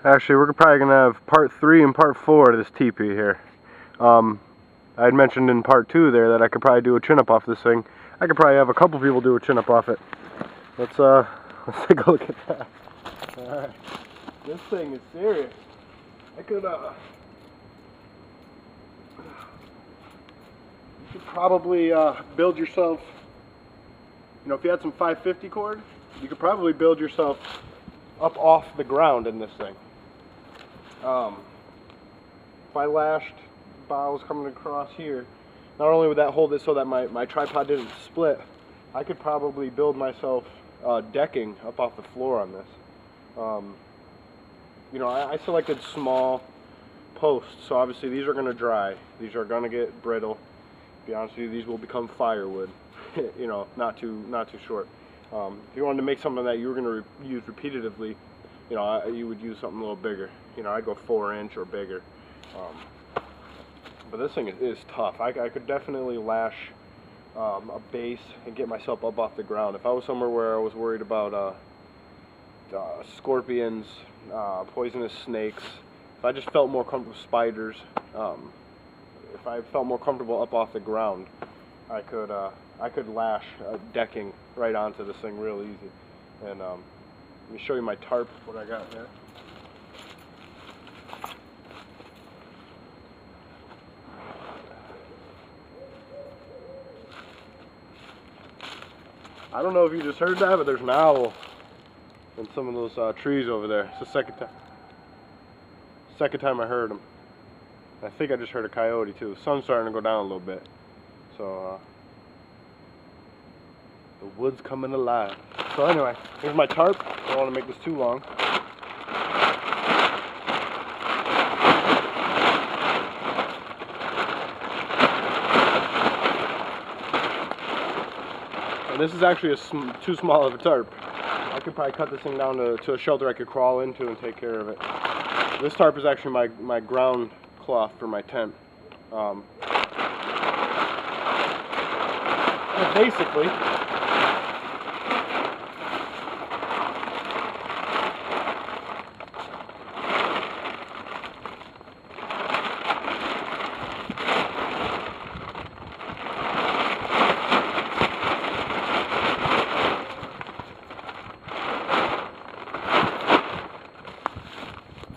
Actually, we're probably going to have part 3 and part 4 of this teepee here. I had mentioned in part 2 there that I could probably do a chin-up off this thing. I could probably have a couple people do a chin-up off it. Let's take a look at that. Alright. This thing is serious. I could, you could probably build yourself, you know, if you had some 550 cord, you could probably build yourself up off the ground in this thing. If I lashed boughs coming across here, not only would that hold it so that my tripod didn't split, I could probably build myself decking up off the floor on this. You know, I selected small posts, so obviously these are going to dry. These are going to get brittle. To be honest with you, these will become firewood. You know, not too short. If you wanted to make something that you were going to use repetitively, you know, you would use something a little bigger. You know, I'd go 4-inch or bigger. But this thing is tough. I could definitely lash a base and get myself up off the ground. If I was somewhere where I was worried about scorpions, poisonous snakes, if I just felt more comfortable with spiders, if I felt more comfortable up off the ground, I could lash decking right onto this thing real easy. And let me show you my tarp, what I got here. I don't know if you just heard that, but there's an owl in some of those trees over there. It's the second time I heard them. I think I just heard a coyote too. The sun's starting to go down a little bit, so the wood's coming alive. So anyway, here's my tarp. I don't want to make this too long. And this is actually too small of a tarp. I could probably cut this thing down to a shelter I could crawl into and take care of it. This tarp is actually my ground cloth for my tent. Basically,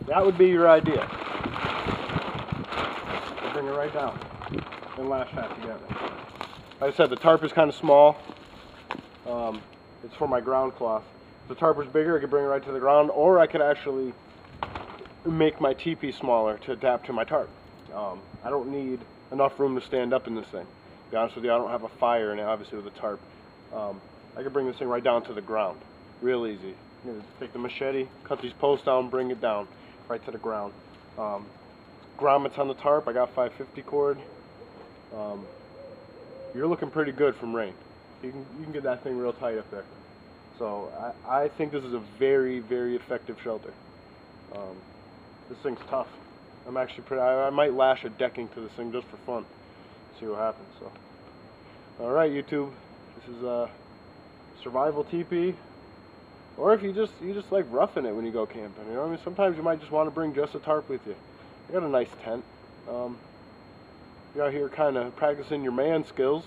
that would be your idea. Bring it right down and lash that together. Like I said, the tarp is kind of small. It's for my ground cloth. If the tarp was bigger, I could bring it right to the ground, or I could actually make my teepee smaller to adapt to my tarp. I don't need enough room to stand up in this thing. To be honest with you, I don't have a fire in it, obviously, with a tarp. I could bring this thing right down to the ground, real easy. You know, take the machete, cut these posts down, bring it down right to the ground. Grommets on the tarp, I got 550 cord. You're looking pretty good from rain. You can get that thing real tight up there. So I think this is a very, very effective shelter. This thing's tough. I'm actually I might lash a decking to this thing just for fun. See what happens. So, all right, YouTube. This is survival teepee. Or if you just like roughing it when you go camping. You know what I mean? Sometimes you might just want to bring just a tarp with you. I got a nice tent. You're out here kind of practicing your man skills.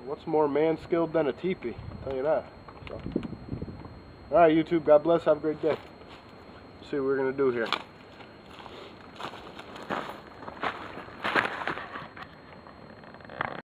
What's more man skilled than a teepee? I'll tell you that. So. Alright, YouTube, God bless, have a great day. See what we're going to do here.